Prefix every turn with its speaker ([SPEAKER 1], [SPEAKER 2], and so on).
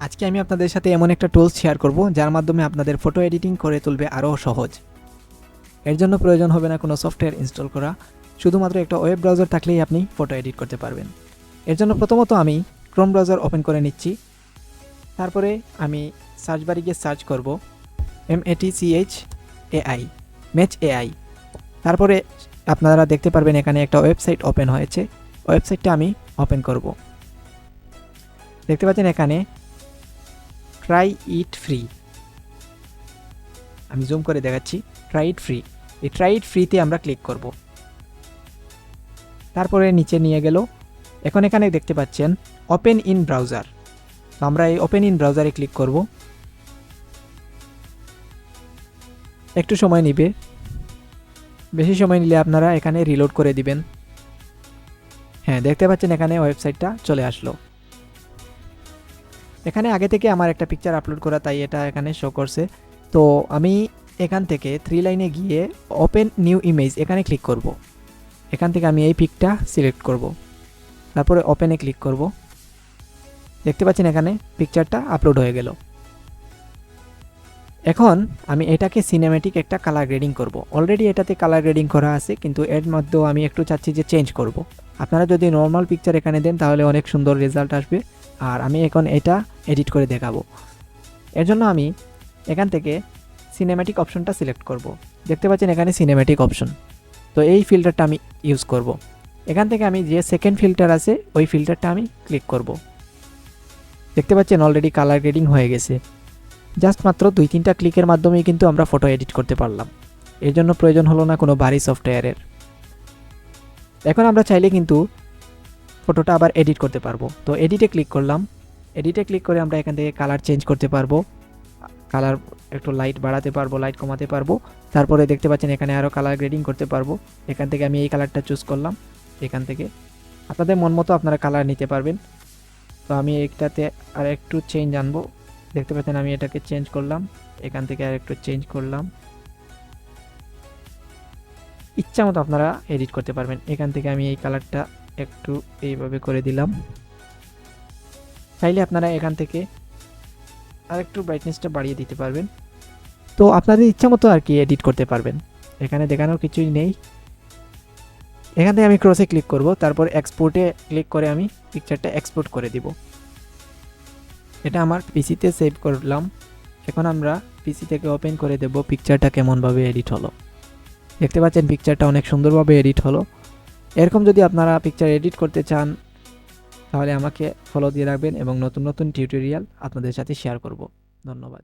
[SPEAKER 1] আজকে আমি আপনাদের সাথে এমন একটা টুলস শেয়ার করব যার মাধ্যমে আপনাদের ফটো এডিটিং করে তুলবে আরও সহজ। এর জন্য প্রয়োজন হবে না কোনো সফটওয়্যার ইনস্টল করা, শুধুমাত্র একটা ওয়েব ব্রাউজার থাকলেই আপনি ফটো এডিট করতে পারবেন। এর জন্য প্রথমত আমি ক্রোম ব্রাউজার ওপেন করে নিচ্ছি। তারপরে আমি সার্চ বারে গিয়ে সার্চ করব MATCHAI, ম্যাচ এআই। তারপরে আপনারা দেখতে পারবেন এখানে একটা ওয়েবসাইট ওপেন হয়েছে। ওয়েবসাইটটা আমি ওপেন করব। দেখতে পাচ্ছেন এখানে ট্রাই ইট ফ্রি, আমি জুম করে দেখাচ্ছি, ট্রাই ইট ফ্রি। এই ট্রাই ইট ফ্রিতে আমরা ক্লিক করব। তারপরে নিচে নিয়ে গেল। এখন এখানে দেখতে পাচ্ছেন ওপেন ইন ব্রাউজার, তো আমরা এই ওপেন ইন ব্রাউজারে ক্লিক করব। একটু সময় নেবে, বেশি সময় নিলে আপনারা এখানে রিলোড করে দিবেন। হ্যাঁ, দেখতে পাচ্ছেন এখানে ওয়েবসাইটটা চলে আসলো। এখানে আগে থেকে আমার একটা পিকচার আপলোড করা, তাই এটা এখানে শো করছে। তো আমি এখান থেকে 3 লাইনে গিয়ে ওপেন নিউ ইমেজ এখানে ক্লিক করব। এখান থেকে আমি এই পিকটা সিলেক্ট করব, তারপরে ওপেনে ক্লিক করব। দেখতে পাচ্ছেন এখানে পিকচারটা আপলোড হয়ে গেল। এখন আমি এটাকে সিনেম্যাটিক একটা কালার গ্রেডিং করব। অলরেডি এটাতে কালার গ্রেডিং করা আছে, কিন্তু এর মধ্যেও আমি একটু চাচ্ছি যে চেঞ্জ করব। আপনারা যদি নর্মাল পিকচার এখানে দেন তাহলে অনেক সুন্দর রেজাল্ট আসবে, আর আমি এখন এটা এডিট করে দেখাবো। এর জন্য আমি এখান থেকে সিনেম্যাটিক অপশনটা সিলেক্ট করব। দেখতে পাচ্ছেন এখানে সিনেম্যাটিক অপশন, তো এই ফিল্টারটা আমি ইউজ করব। এখান থেকে আমি যে সেকেন্ড ফিল্টার আছে ওই ফিল্টারটা আমি ক্লিক করব। দেখতে পাচ্ছেন অলরেডি কালার গ্রেডিং হয়ে গেছে। জাস্ট মাত্র 2-3টা ক্লিকের মাধ্যমেই কিন্তু আমরা ফটো এডিট করতে পারলাম। এর জন্য প্রয়োজন হলো না কোনো ভারী সফটওয়্যারের। এখন আমরা চাইলে কিন্তু ফটোটা আবার এডিট করতে পারবো। তো এডিটে ক্লিক করলাম। এডিটে ক্লিক করে আমরা এখান থেকে কালার চেঞ্জ করতে পারবো, কালার একটু লাইট বাড়াতে পারবো, লাইট কমাতে পারবো। তারপরে দেখতে পাচ্ছেন এখানে আরও কালার গ্রেডিং করতে পারবো। এখান থেকে আমি এই কালারটা চুজ করলাম। এখান থেকে আপনাদের মন মতো আপনারা কালার নিতে পারবেন। তো আমি এইটাতে আর একটু চেঞ্জ আনবো। দেখতে পাচ্ছেন আমি এটাকে চেঞ্জ করলাম, এখান থেকে আর একটু চেঞ্জ করলাম। ইচ্ছা মতো আপনারা এডিট করতে পারবেন। এখান থেকে আমি এই কালারটা একটু এইভাবে করে দিলাম। চাইলে আপনারা এখান থেকে আর একটু ব্রাইটনেসটা বাড়িয়ে দিতে পারবেন। তো আপনাদের ইচ্ছা মতো আর কি এডিট করতে পারবেন, এখানে দেখানোর কিছুই নেই। এখান থেকে আমি ক্রসে ক্লিক করব, তারপর এক্সপোর্টে ক্লিক করে আমি পিকচারটা এক্সপোর্ট করে দিব। এটা আমার পিসিতে সেভ করলাম। এখন আমরা পিসি থেকে ওপেন করে দেব পিকচারটা কেমনভাবে এডিট হলো। দেখতে পাচ্ছেন পিকচারটা অনেক সুন্দরভাবে এডিট হলো। এরকম যদি আপনারা পিকচার এডিট করতে চান তাহলে আমাকে ফলো দিয়ে রাখবেন এবং নতুন নতুন টিউটোরিয়াল আপনাদের সাথে শেয়ার করব। ধন্যবাদ।